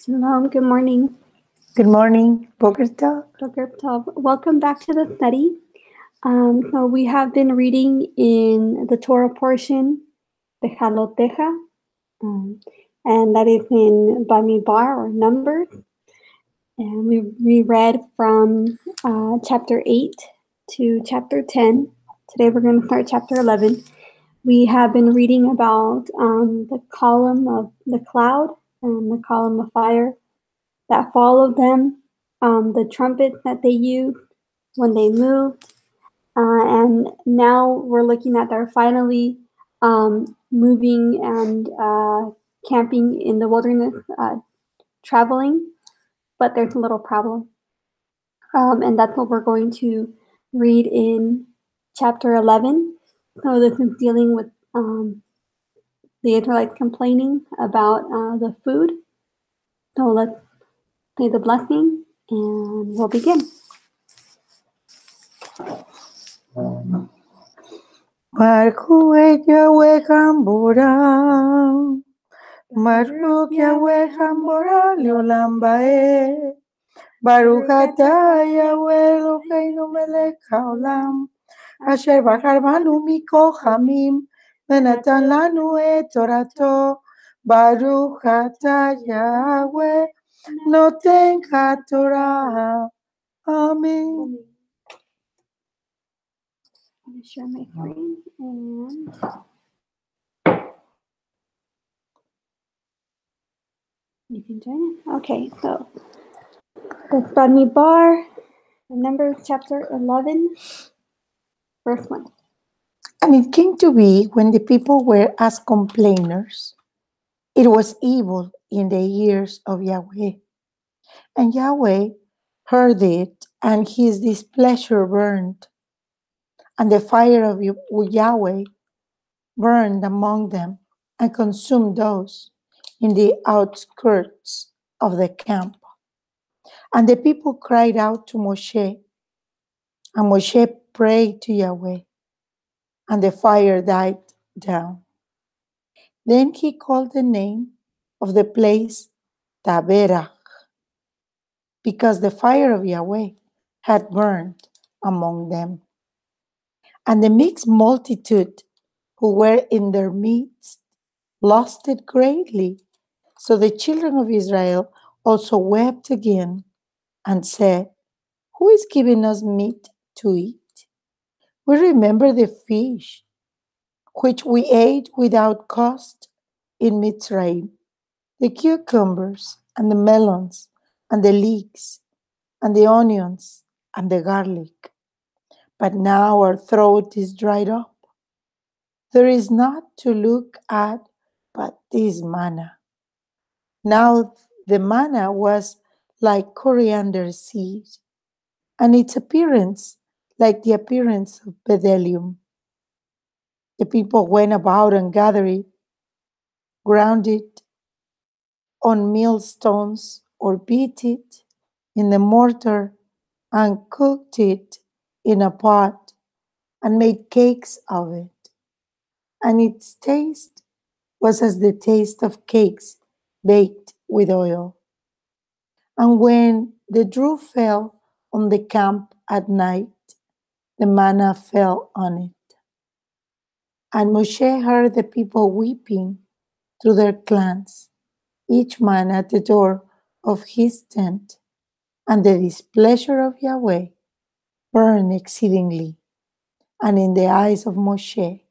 Shalom, good morning. Good morning, Boker Tov. Boker Tov. Welcome back to the study. So we have been reading in the Torah portion, Beha'alotcha, and that is in Bamidbar or Numbers. And we read from chapter 8 to chapter 10. Today we're going to start chapter 11. We have been reading about the column of the cloud and the column of fire that followed them, the trumpets that they used when they moved, and now we're looking at they're finally moving and camping in the wilderness, traveling, but there's a little problem, and that's what we're going to read in chapter 11. So this is dealing with the Israelites complaining about the food. So let's say the blessing and we'll begin. Baruch Yahweh Hamborah, Baruch Yahweh Hamborah Leolam Bae, Baruch Atah Yahweh Eloheinu Melech Haolam, Asher Bachar banu mikol hamim, Venatan lanu et Torato, Baruch Atah Yahweh Noten HaTorah. Amen. I'm going to share my screen and you can join it. Okay, so that's Bamidbar, Numbers chapter 11, verse 1. And it came to be when the people were as complainers, it was evil in the ears of Yahweh. And Yahweh heard it, and his displeasure burned. And the fire of Yahweh burned among them and consumed those in the outskirts of the camp. And the people cried out to Moshe, and Moshe prayed to Yahweh, and the fire died down. Then he called the name of the place Taberach, because the fire of Yahweh had burned among them. And the mixed multitude who were in their midst lost it greatly. So the children of Israel also wept again and said, who is giving us meat to eat? We remember the fish, which we ate without cost in Mitzrayim, the cucumbers and the melons and the leeks and the onions and the garlic. But now our throat is dried up. There is not to look at but this manna. Now the manna was like coriander seed, and its appearance like the appearance of bdellium. The people went about and gathered it, ground it on millstones, or beat it in the mortar, and cooked it in a pot, and made cakes of it. And its taste was as the taste of cakes baked with oil. And when the dew fell on the camp at night, the manna fell on it. And Moshe heard the people weeping through their clans, each man at the door of his tent. And the displeasure of Yahweh burned exceedingly. And in the eyes of Moshe,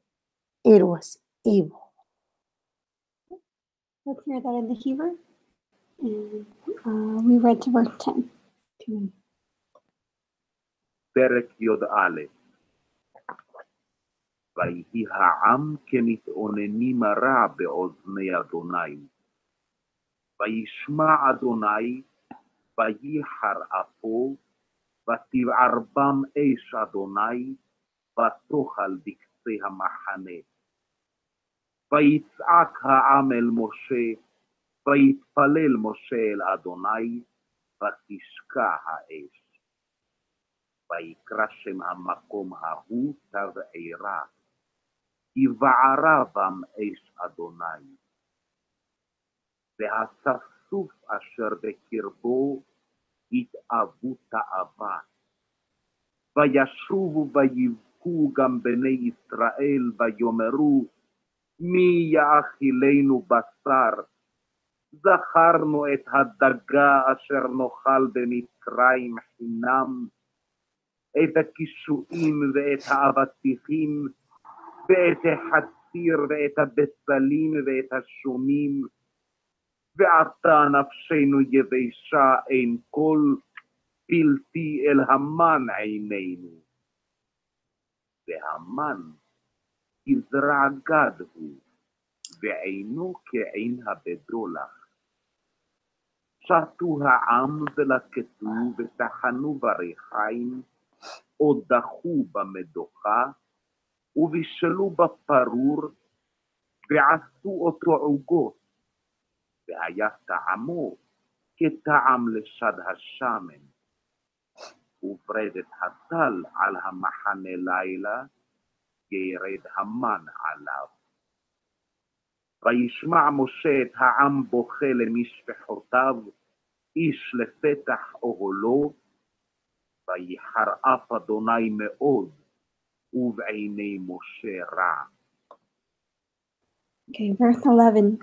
it was evil. Let's hear that in the Hebrew. And we read to verse 10. פרק י"א. ויהי העם כמתאוננים רע באוזני אדוני. וישמע אדוני, וייחר אפו, ותבער בם אש אדוני, ותאכל בקצה המחנה. ויצעק העם אל משה, ויתפלל משה אל אדוני, ותשקע האש. ויקרא שם המקום ההוא תבערה, כי בערה בם אש אדוני. ואסף הסוף אשר בקרבו התאוו תאווה. וישובו ויבכו גם בני ישראל ויאמרו, מי יאכילנו בשר? זכרנו את הדגה אשר נאכל במצרים חינם, את הקישואים ואת האבטיחים, ואת החציר ואת הבצלים ואת השומים, ועתה נפשנו יבשה אין כל, בלתי אל המן עינינו. והמן יזרע גד הוא, ועינו כעין הבדולח. שתו העם ולקטו וטחנו בריחיים, או דחו במדוכה, ובישלו בפרור, ועשו אותו עוגות, והיה טעמו כטעם לשד השמן. וברדת הטל על המחנה לילה, ירד המן עליו. וישמע משה את העם בוכה למשפחותיו, איש לפתח אוהלו, ויחר אף אדוני מאוד, ובעיני משה רע. Okay, verse 11.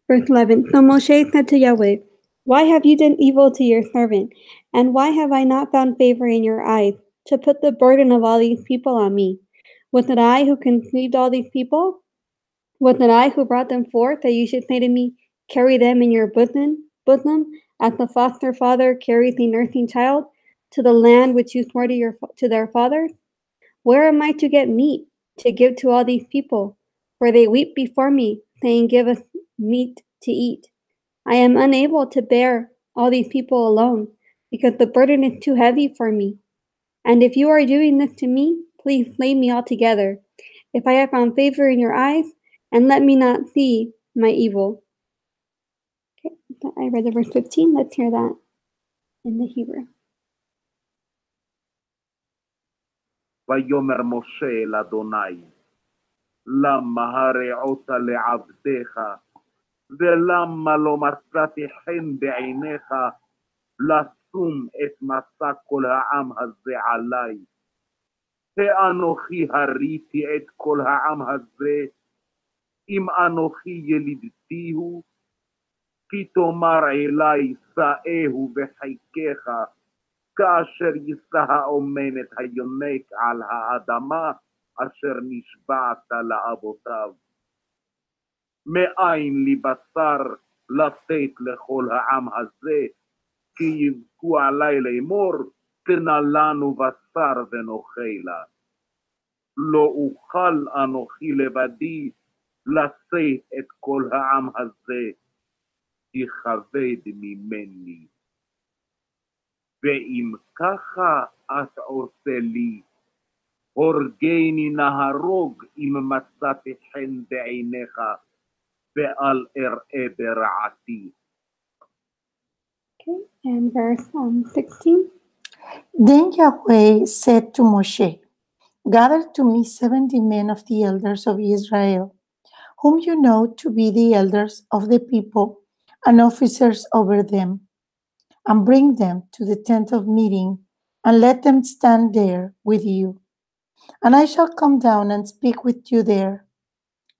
Verse 11. So Moshe said to Yahweh, why have you done evil to your servant? And why have I not found favor in your eyes, to put the burden of all these people on me? Was it I who conceived all these people? Was it I who brought them forth, that you should say to me, carry them in your bosom, as the foster father carries a nursing child, to the land which you swore to their fathers? Where am I to get meat to give to all these people? For they weep before me, saying, give us meat to eat. I am unable to bear all these people alone, because the burden is too heavy for me. And if you are doing this to me, please slay me altogether, if I have found favor in your eyes, and let me not see my evil. Okay, I read the verse 15. Let's hear that in the Hebrew. ויאמר משה אל אדוני, למה הרעות לעבדיך, ולמה לא מצאתי חן בעיניך, לשום את מסע כל העם הזה עלי? ואנוכי הריתי את כל העם הזה, אם אנוכי ילידתיהו, כי תאמר אלי, שאהו וחיקך, כאשר יישא האומנת היונק על האדמה, אשר נשבעת לאבותיו. מאין לי בשר לתת לכל העם הזה, כי יבכו עלי לאמור, תנה לנו בשר ונאכלה. לא אוכל אנוכי לבדי לשאת את כל העם הזה, כי כבד ממני. ואם ככה את עושה לי, הורגני נהרוג אם מצאתי חן בעיניך, ואל אראה ברעתי. Okay, and verse 16. Then Yahweh said to Moshe, gather to me 70 men of the elders of Israel, whom you know to be the elders of the people and officers over them, and bring them to the tent of meeting, and let them stand there with you. And I shall come down and speak with you there,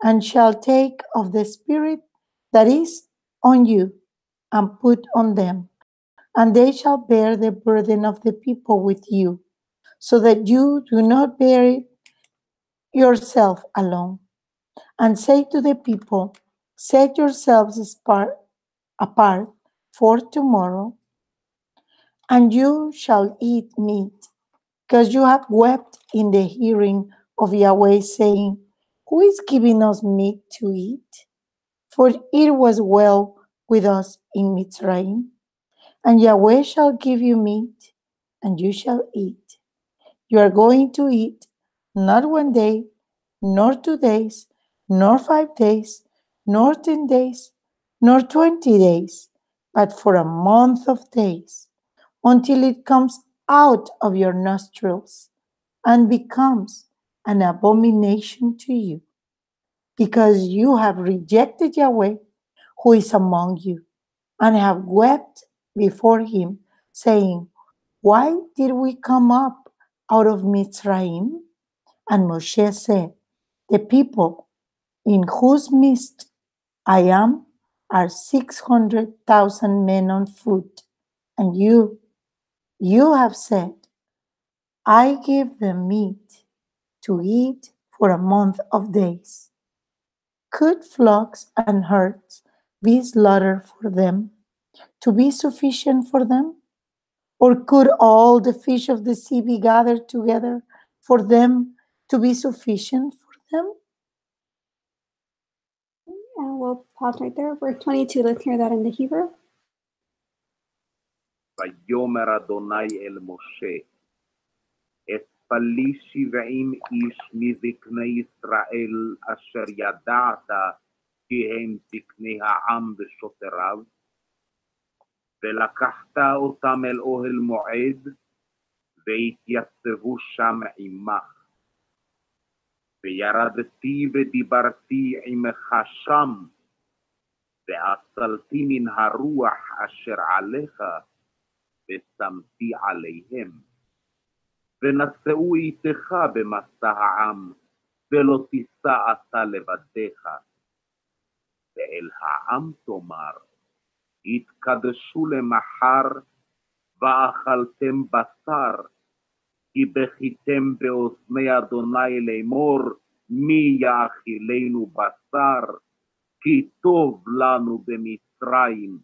and shall take of the Spirit that is on you, and put on them, and they shall bear the burden of the people with you, so that you do not bear it yourself alone. And say to the people, set yourselves apart for tomorrow, and you shall eat meat, because you have wept in the hearing of Yahweh, saying, who is giving us meat to eat? For it was well with us in Mitzrayim. And Yahweh shall give you meat, and you shall eat. You are going to eat, not 1 day, nor 2 days, nor 5 days, nor 10 days, nor 20 days, but for a month of days, until it comes out of your nostrils and becomes an abomination to you. because you have rejected Yahweh, who is among you, and have wept before him, saying, why did we come up out of Mitzrayim? And Moshe said, the people in whose midst I am are 600,000 men on foot. And you have said, I give them meat to eat for a month of days. Could flocks and herds be slaughtered for them to be sufficient for them? Or could all the fish of the sea be gathered together for them to be sufficient for them? And we'll pause right there. Verse 22, let's hear that in the Hebrew. ויאמר אדוני אל משה, אספלי 70 איש מזקני ישראל אשר ידעת כי הם זקני העם ושוטריו, ולקחת אותם אל אוהל מועד, והתייצבו שם עמך. וירדתי ודיברתי עמך שם, ואצלתי מן הרוח אשר עליך, ושמתי עליהם. ונשאו איתך במסע העם, ולא תישא אתה לבדך. ואל העם תאמר, התקדשו למחר, ואכלתם בשר, כי בכיתם באוזני אדוני לאמור, מי יאכילנו בשר, כי טוב לנו במצרים.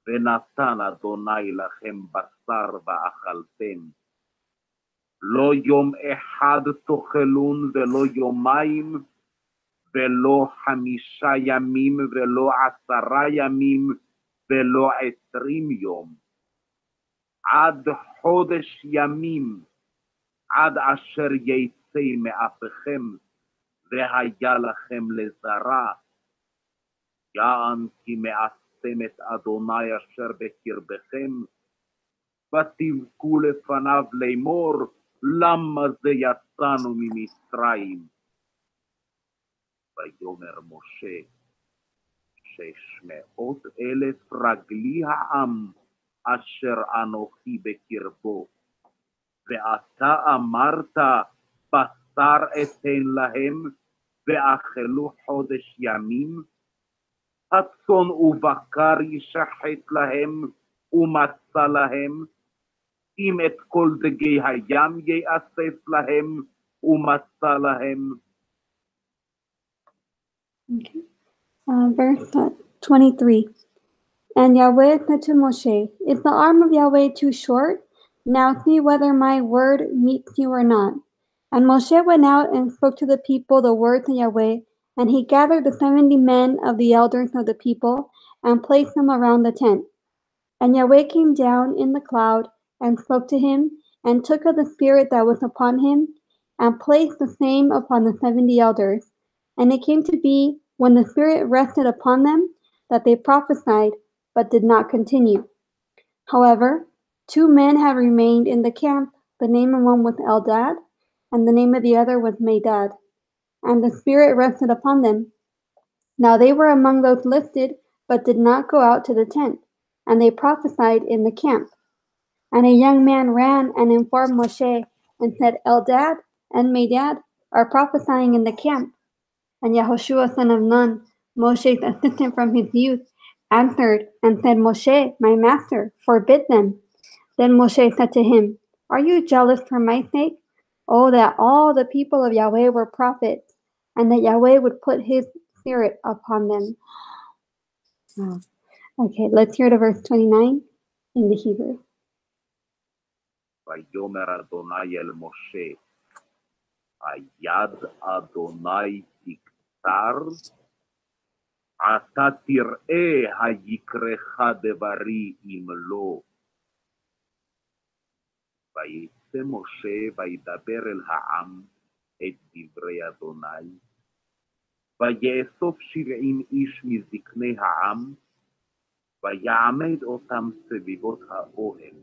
ונתן אדוני לכם בשר ואכלתם. לא יום אחד תאכלון ולא יומיים, ולא 5 ימים ולא 10 ימים ולא 20 יום. עד חודש ימים, עד אשר יצא מאפיכם, והיה לכם לזרע. יען כי מעשתם את אדוני אשר בקרבכם, ותבכו לפניו לאמור, למה זה יצאנו ממצרים? ויאמר משה, 600,000 רגלי העם, אשר אנוכי בקרבו, ואתה אמרת, בשר אתן להם, ואכלו חודש ימים, הצאן ובקר ישחט להם, ומצה להם, אם את כל דגי הים יאסף להם, ומצה להם. Okay. Verse 23. And Yahweh said to Moshe, is the arm of Yahweh too short? Now see whether my word meets you or not. And Moshe went out and spoke to the people the words of Yahweh, and he gathered the 70 men of the elders of the people, and placed them around the tent. And Yahweh came down in the cloud, and spoke to him, and took of the spirit that was upon him, and placed the same upon the 70 elders. And it came to be, when the spirit rested upon them, that they prophesied, but did not continue. However, 2 men have remained in the camp, the name of one was Eldad, and the name of the other was Medad. And the spirit rested upon them. Now they were among those listed, but did not go out to the tent, and they prophesied in the camp. And a young man ran and informed Moshe, and said, Eldad and Medad are prophesying in the camp. And Yehoshua son of Nun, Moshe's assistant from his youth, answered and said, Moshe, my master, forbid them. Then Moshe said to him, are you jealous for my sake? Oh, that all the people of Yahweh were prophets, and that Yahweh would put his spirit upon them. Okay, let's hear the verse 29 in the Hebrew. ויאמר אדוני אל משה, היד אדוני תקצר, אתה תראה היקרך דברי אם לא. ויצא משה וידבר אל העם את דברי אדוני, ויאסוף 70 איש מזקני העם, ויעמד אותם סביבות האוהל.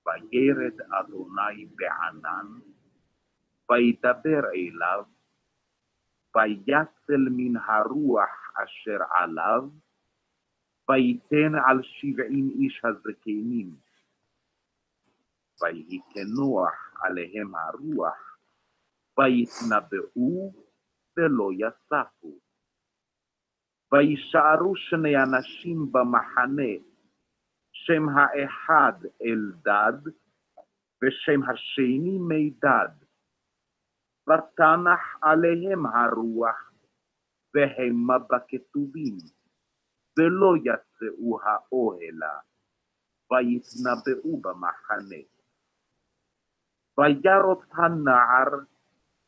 וירד אדוני בענן, וידבר אליו, ויצל מן הרוח אשר עליו, ויתן על 70 איש הזקנים, ויהי כנוח עליהם הרוח, ויתנבאו ולא יספו. וישארו 2 אנשים במחנה, שם האחד אלדד, ושם השני מידד. ותנח עליהם הרוח, והמה בכתובים, ולא יצאו האוהלה, ויתנבאו במחנה. וירot הנער,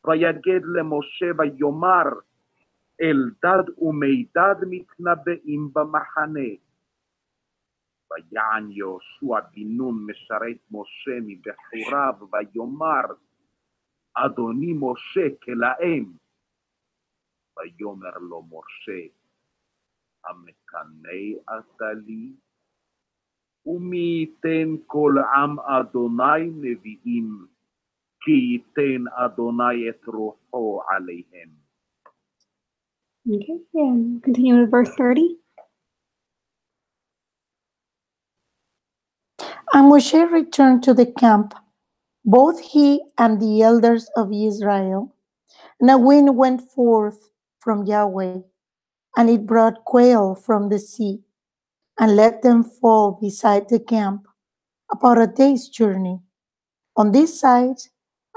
ויגד למשה ויאמר, אלדד ומידד מתנבאים במחנה. ויען יהושע בן נון משרת משה מבחוריו, ויאמר, אדוני משה כלאם. ויאמר לו משה, המקנא אתה לי? ומי ייתן כל עם אדוני נביאים, כי ייתן אדוני את רוחו עליהם. Okay, and continue with verse 30. And Moshe returned to the camp, both he and the elders of Israel. And a wind went forth from Yahweh, and it brought quail from the sea, and let them fall beside the camp, about a day's journey on this side,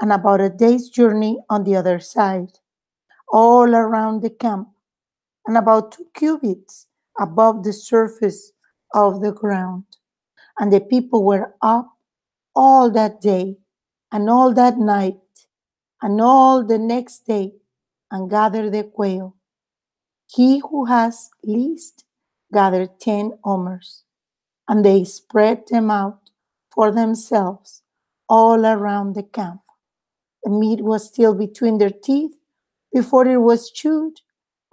and about a day's journey on the other side, all around the camp, and about 2 cubits above the surface of the ground. And the people were up all that day, and all that night, and all the next day, and gathered the quail. He who has least gathered 10 omers, and they spread them out for themselves all around the camp. The meat was still between their teeth before it was chewed,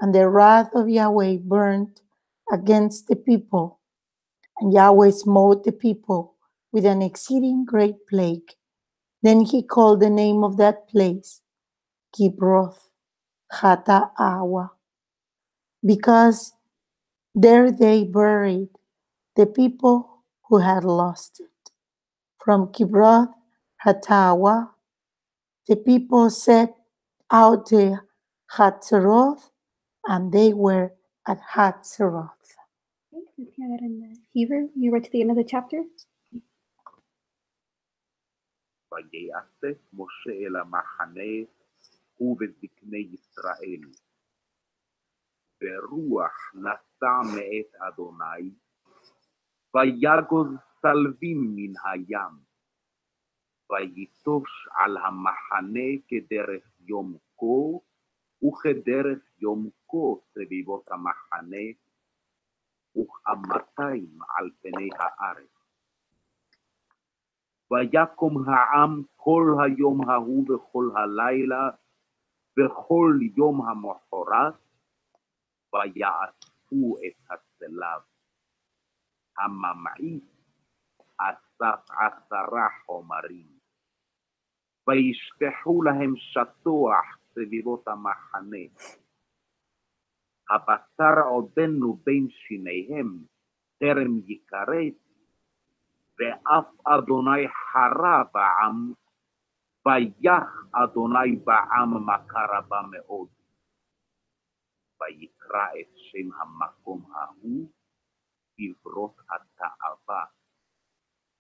and the wrath of Yahweh burned against the people. And Yahweh smote the people with an exceeding great plague. Then he called the name of that place Kibroth Hatta'awa, because there they buried the people who had lost it. From Kibroth Hatta'awa, the people set out to Hatzeroth, and they were at Hatzeroth. Okay, let's hear that in the Hebrew. You read to the end of the chapter. ויעשה משה אל המחנה ובזקני ישראל. ורוח נסע מאת אדוני, ויגוז צלבים מן הים, ויטוש על המחנה כדרך יום כה, וכדרך יום כה סביבות המחנה, וכ200 על פני הארץ. ויקום העם כל היום ההוא וכל הלילה, וכל יום המחרת, ויאספו את הצלב. הממעיט אסף 10 חומרים, וישפכו להם שטוח סביבות המחנה. הבשר עודנו בין שיניהם, טרם יכרת, ואף אדוני חרה בעם, ויח אדוני בעם מכה רבה מאוד. ויקרא את שם המקום ההוא קברות התאווה,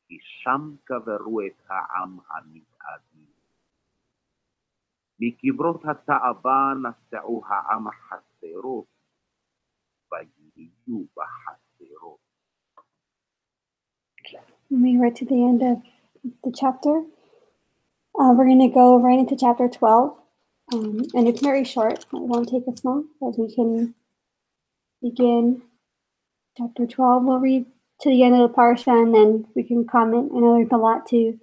כי שם קברו את העם המתאדים. מקברות התאווה נסעו העם חצרות, ויהיו בחצרות. We read to the end of the chapter. We're going to go right into chapter 12. And it's very short. It won't take us long, but we can begin chapter 12. We'll read to the end of the parashah, and then we can comment. I know there's a lot to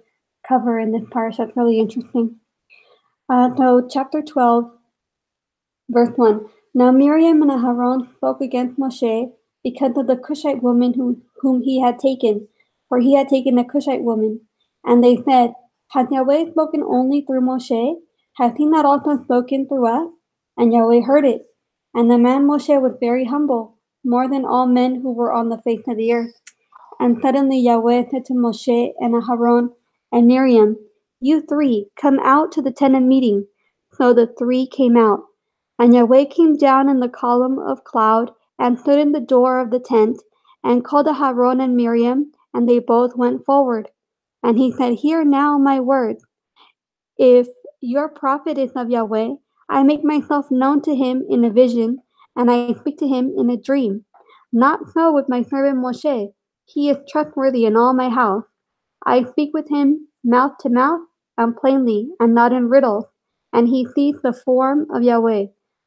cover in this parashah. It's really interesting. So chapter 12, verse 1. Now Miriam and Aaron spoke against Moshe because of the Cushite woman whom he had taken, for he had taken a Cushite woman. And they said, has Yahweh spoken only through Moshe? Has he not also spoken through us? And Yahweh heard it. And the man Moshe was very humble, more than all men who were on the face of the earth. And suddenly Yahweh said to Moshe and Aharon and Miriam, "You three, come out to the tent of meeting." So the three came out. And Yahweh came down in the column of cloud and stood in the door of the tent and called Aharon and Miriam, and they both went forward. And he said, "Hear now my words. If your prophet is of Yahweh, I make myself known to him in a vision, and I speak to him in a dream. Not so with my servant Moshe. He is trustworthy in all my house. I speak with him mouth to mouth and plainly, and not in riddles, and he sees the form of Yahweh.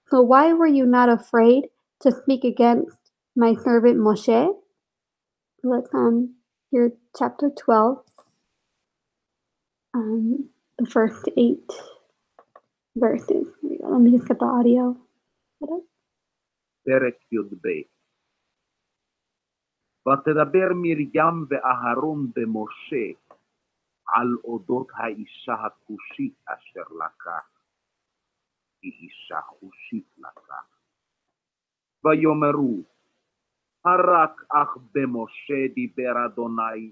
So why were you not afraid to speak against my servant Moshe?" Let's hear chapter 12, the first 8 verses. Here we go. Let me just get the audio. פרק י"ב. ותדבר מרים ואהרון במשה על אודות האישה הכושית אשר לקח, כי אישה כושית לקח. ויאמרו, הרק אך במשה דיבר אדוני,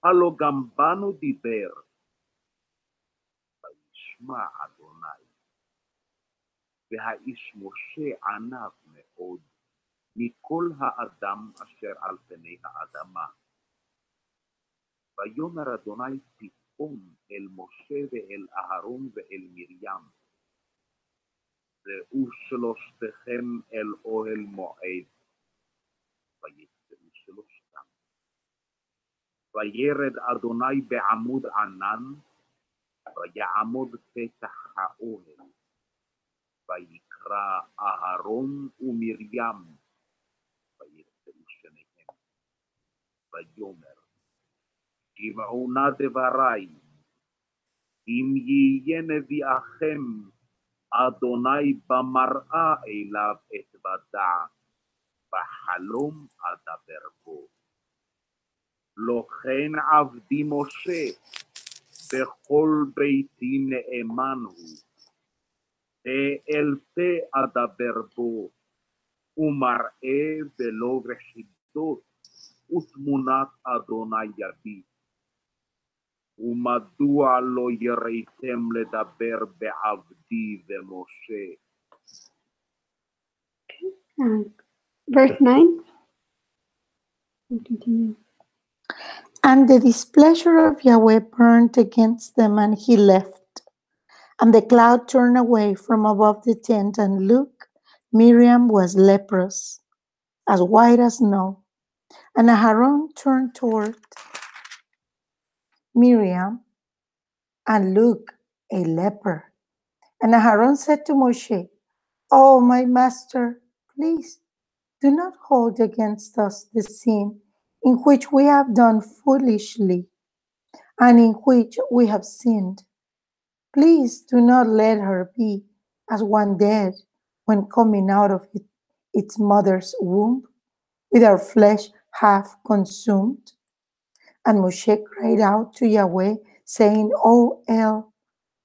הלא גם בנו דיבר. וישמע אדוני. והאיש משה ענב מאוד מכל האדם אשר על פני האדמה. ויאמר אדוני פתאום אל משה ואל אהרון ואל מרים, ראו שלושתכם אל אוהל מועד. ויצאו שלושתם. וירד אדוני בעמוד ענן, ויעמוד פתח האוהל. ויקרא אהרון ומרים, ויצאו שניהם. ויאמר, שמעו נא דברי, אם יהיה נביאכם, אדוני במראה אליו אתוודע, בחלום אדבר בו. לא כן עבדי משה, בכל ביתי נאמן הוא, אל פה אדבר בו, ומראה ולא וחידות, ותמונת אדוני יביט. ומדוע לא יראיתם לדבר בעבדי ומשה? Verse 9. We'll continue. And the displeasure of Yahweh burned against them, and he left. And the cloud turned away from above the tent, and look, Miriam was leprous, as white as snow. And Aharon turned toward Miriam, and look, a leper. And Aharon said to Moshe, "Oh, my master, please do not hold against us the sin in which we have done foolishly and in which we have sinned. Please do not let her be as one dead when coming out of its mother's womb, with our flesh half consumed." And Moshe cried out to Yahweh, saying, "Oh El,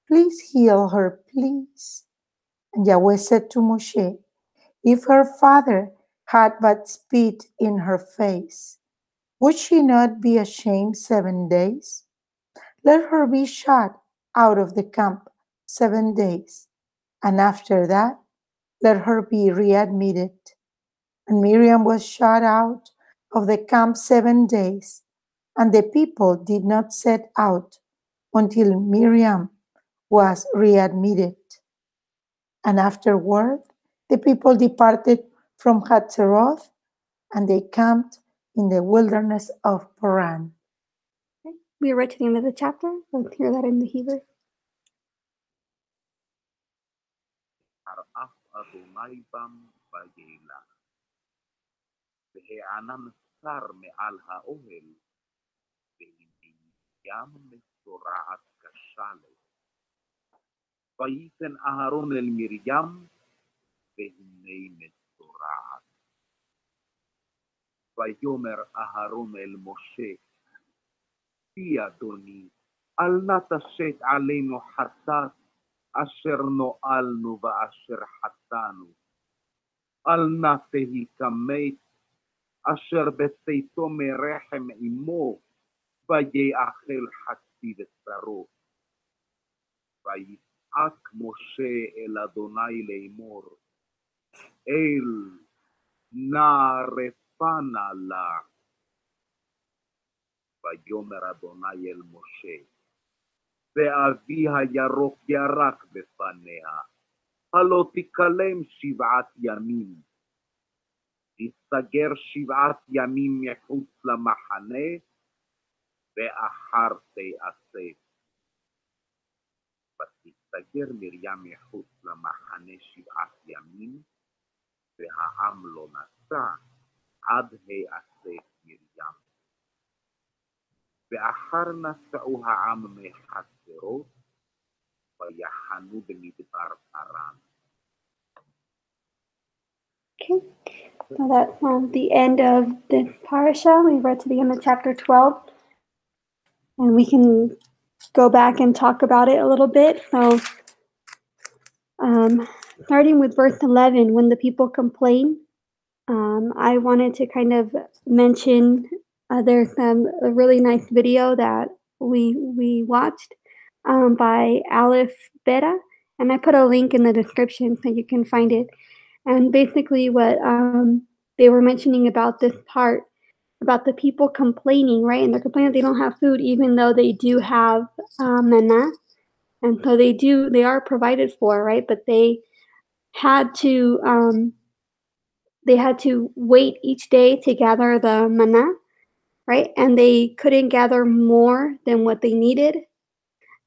please heal her, please." And Yahweh said to Moshe, "If her father had but spit in her face, would she not be ashamed 7 days? Let her be shut out of the camp 7 days, and after that, let her be readmitted." And Miriam was shut out of the camp 7 days, and the people did not set out until Miriam was readmitted. And afterward, the people departed from Hatzeroth, and they camped in the wilderness of Paran. We read to the end of the chapter. Let's hear that in the Hebrew. הרעף אדוני בם וילה, והענן שר מעל האוהל, והנה ים מצורעת כשלג. ויתן אהרון אל מרים, והנה מצורעת. ויאמר אהרון אל משה, פי אדוני, אל נא תשת עלינו חטאת, אשר נואלנו ואשר חטאנו, אל נא תהי כמת, אשר בצאתו מרחם אמו, ויאכל חצי בשרו. ויצעק משה אל אדוני לאמור, אל נא רפא נא לה. ויאמר אדוני אל משה, ואבי הירוק ירק בפניה, הלא תיכלם 7 ימים. תסתגר 7 ימים מחוץ למחנה, ואחר תיאסף. ותסתגר מרים מחוץ למחנה 7 ימים, והעם לא נסע עד היאסף מרים. ואחר נסעו העם מחצרות, ויחנו במדבר פרן. Okay, so that's the end of this parasha. We read to the end of chapter 12, and we can go back and talk about it a little bit. So, starting with verse 11, when the people complain, I wanted to kind of mention there's a really nice video that we watched by Aleph Beta, and I put a link in the description so you can find it. And basically what they were mentioning about this part, about the people complaining, right? And they're complaining that they don't have food even though they do have manna. And so they are provided for, right? But they had to wait each day to gather the manna, right? And they couldn't gather more than what they needed.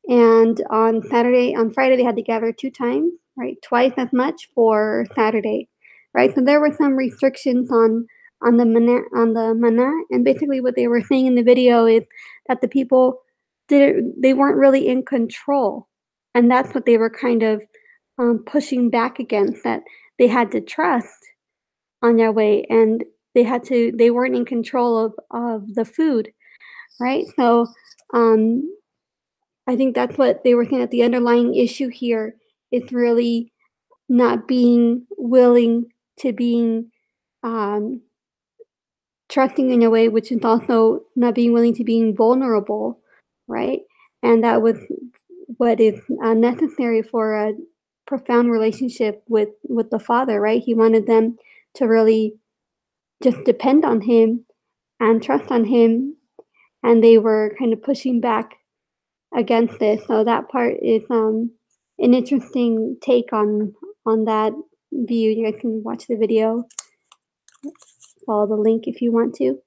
And on Friday, they had to gather 2 times, right? Twice as much for Saturday, right? So there were some restrictions on the manna, and basically what they were saying in the video is that the people they weren't really in control, and that's what they were kind of pushing back against, that they had to trust on Yahweh, and they weren't in control of the food, right? So I think that's what they were saying, that the underlying issue here is really not being willing to being trusting in Yahweh, which is also not being willing to being vulnerable, right? And that was what is necessary for a profound relationship with the Father, right? He wanted them to really just depend on Him and trust on Him, and they were kind of pushing back against this. So that part is an interesting take on that view. You guys can watch the video, follow the link if you want to.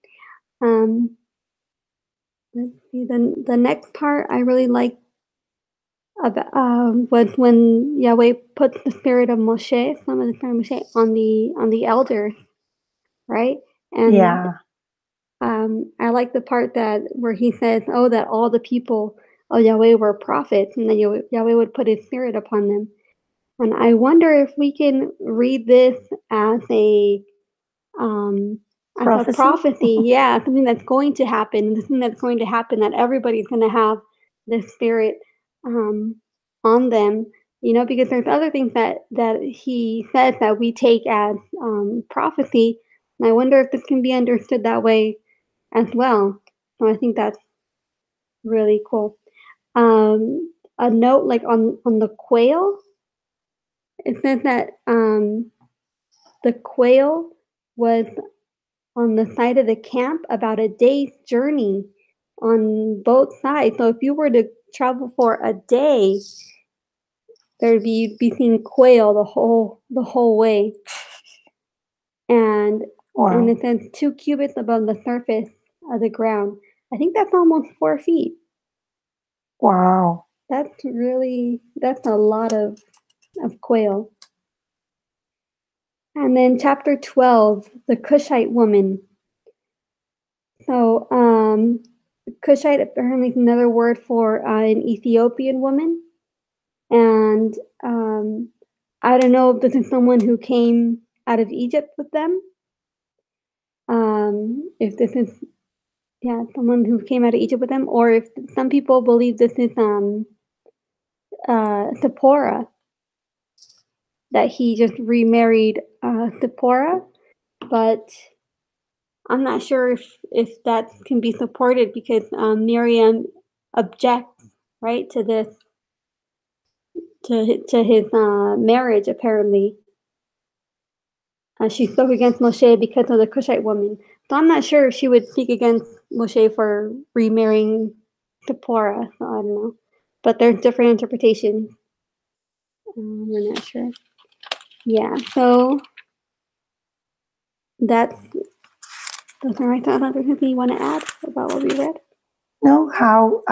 Let's see, the next part I really like about was when Yahweh puts the spirit of Moshe, some of the spirit of Moshe, on the elders, right? And Yeah. I like the part where he says, "Oh, that all the people of Yahweh were prophets," and then Yahweh would put His spirit upon them. And I wonder if we can read this as a prophecy, yeah, something that's going to happen, that everybody's going to have the spirit on them, because there's other things that he says that we take as prophecy, and I wonder if this can be understood that way as well. So I think that's really cool. A note like on the quail, it says that the quail was on the side of the camp about a day's journey on both sides. So if you were to travel for a day, you'd be seeing quail the whole way. And Wow. and it says 2 cubits above the surface of the ground. I think that's almost 4 feet. Wow. That's a lot of quail. And then chapter 12, the Cushite woman. So Cushite apparently is another word for an Ethiopian woman. And I don't know if this is someone who came out of Egypt with them. If this is, someone who came out of Egypt with them, or if some people believe this is Zipporah, that he just remarried Zipporah, but I'm not sure if that can be supported because Miriam objects, right, to this, to his marriage, apparently. She spoke against Moshe because of the Cushite woman. So I'm not sure if she would speak against Moshe for remarrying Zipporah. So I don't know. But there's different interpretations. We're not sure. Yeah, so that's those are my thoughts. Anything you want to add about what we read? Know how,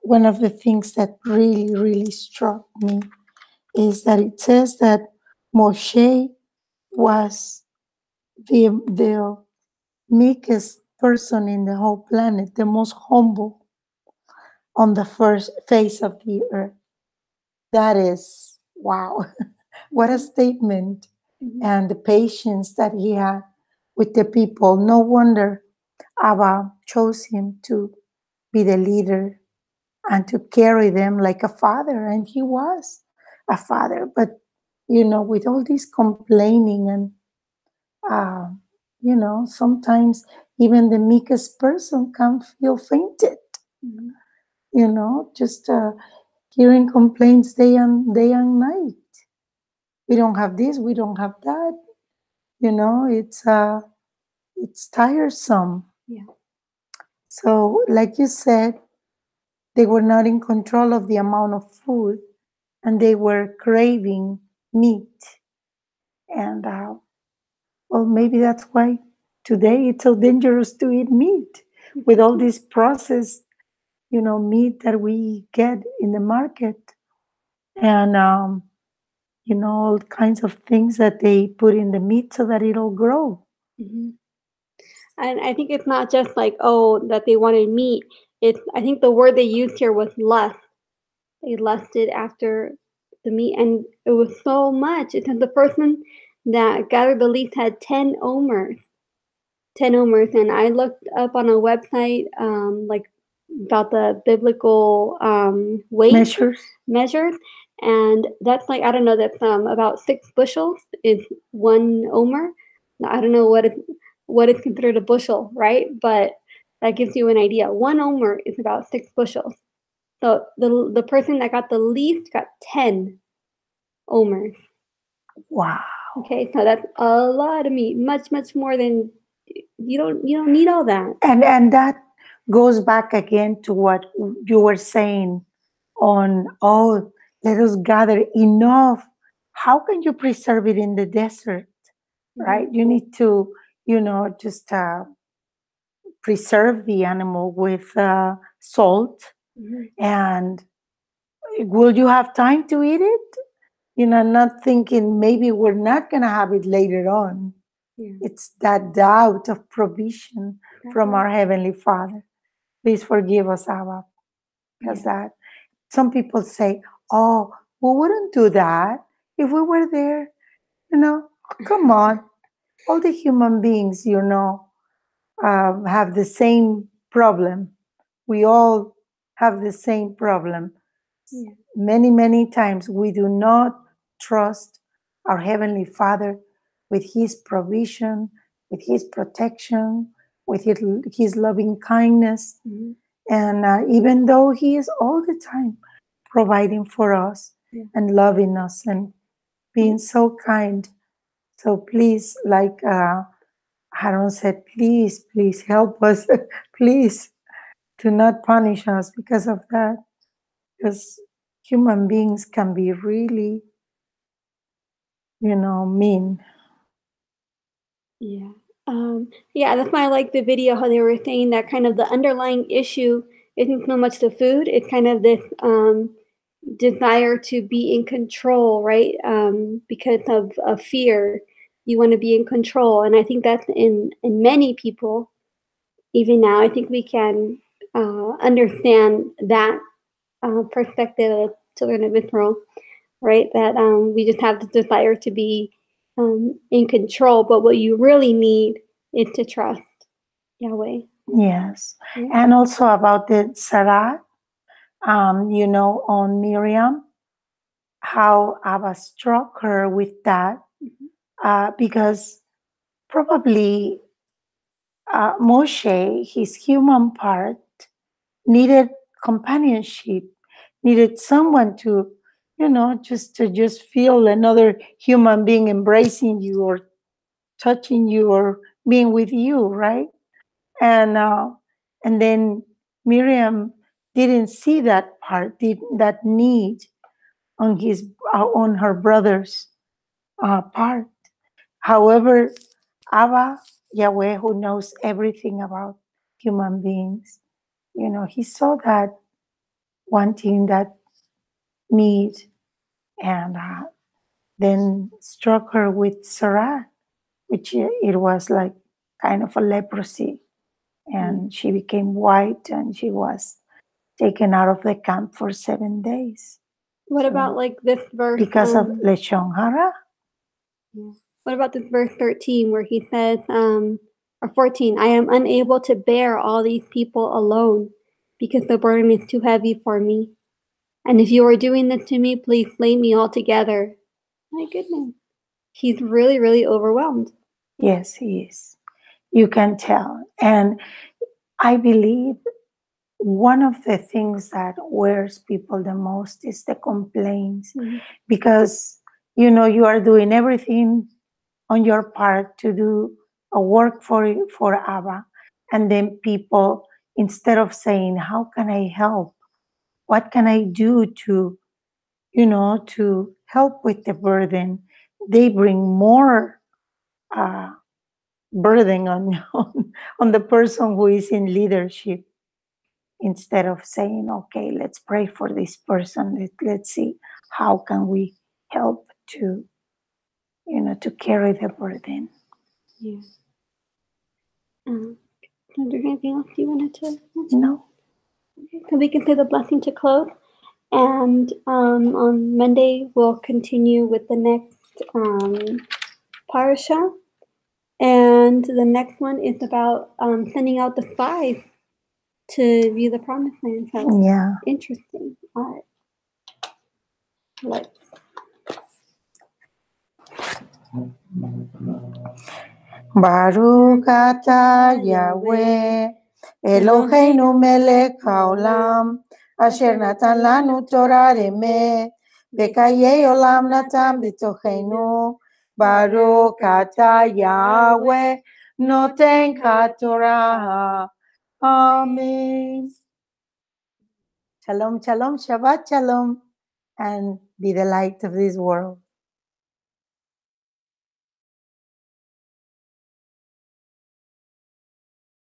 one of the things that really, really struck me is that it says that Moshe was the meekest person in the whole planet, the most humble on the first face of the earth. That is, wow, what a statement. And the patience that he had with the people. No wonder Abba chose him to be the leader and to carry them like a father. And he was a father. But, with all this complaining and, sometimes even the meekest person can feel fainted, just hearing complaints day and night. We don't have this, we don't have that. It's tiresome. Yeah. So, like you said, they were not in control of the amount of food, and they were craving meat. And well, maybe that's why today it's so dangerous to eat meat with all this processed, meat that we get in the market, and all kinds of things that they put in the meat so that it'll grow. And I think it's not just like, that they wanted meat. I think the word they used here was lust. They lusted after the meat, and it was so much. It said the person that gathered the least had 10 omers. 10 omers, and I looked up on a website like about the biblical weight measures, and that's like, I don't know, that's about 6 bushels is 1 omer. Now, I don't know what is considered a bushel, right? But that gives you an idea. 1 omer is about 6 bushels. So the person that got the least got 10 omers. Wow. Okay, so that's a lot of meat, much more than you don't need all that. And that goes back again to what you were saying on, let us gather enough. How can you preserve it in the desert, right? You need to, just preserve the animal with salt. And will you have time to eat it? Not thinking maybe we're not going to have it later on. It's that doubt of provision from our Heavenly Father. Please forgive us, Abba, because that some people say, we wouldn't do that if we were there. Come on. All the human beings, have the same problem. We all have the same problem. Many, many times we do not trust our Heavenly Father with His provision, with His protection, with His loving kindness. And even though He is all the time providing for us and loving us and being so kind. So please, like Aaron said, please help us. Please do not punish us because of that. Because human beings can be really, mean. Yeah, that's why I like the video, how they were saying that kind of the underlying issue isn't so much the food, it's kind of this desire to be in control, right? Because of fear, you want to be in control. And I think that's in many people, even now. I think we can understand that perspective of children of Israel, right? That we just have the desire to be in control, but what you really need is to trust Yahweh. Yes. And also about the Sarah, on Miriam, how Abba struck her with that, because probably Moshe, his human part, needed companionship, needed someone to, just feel another human being embracing you or touching you or being with you, right? And then Miriam didn't see that part, that need on her brother's part. However, Abba, Yahweh, who knows everything about human beings, he saw that wanting, that need, and then struck her with Sarah, which it was like kind of a leprosy. And she became white, and she was taken out of the camp for 7 days. What about like this verse? Because of Leshon Hara? Yeah. What about this verse 13 where he says, or 14, I am unable to bear all these people alone because the burden is too heavy for me. And if you are doing this to me, please slay me altogether. My goodness. He's really, really overwhelmed. Yes, he is. You can tell. And I believe one of the things that wears people the most is the complaints, because you are doing everything on your part to do a work for Abba, and then people, instead of saying, how can I help, what can I do to help with the burden, they bring more burden on the person who is in leadership, instead of saying, okay, let's pray for this person, let's see how can we help to carry the burden. Yeah. Is there anything else you wanted to mention? No. Okay, so we can say the blessing to close, and on Monday we'll continue with the next parasha, and the next one is about sending out the spies to view the promised land. So Yeah. interesting. All right. Let's. Baruch atah Yahweh Eloheinu melech haolam asher natan lanu Torah emet v'kayei olam natan b'tocheinu. Baruch atah Yahweh noten Torah. Amen. Shalom, shalom, Shabbat shalom, and be the light of this world.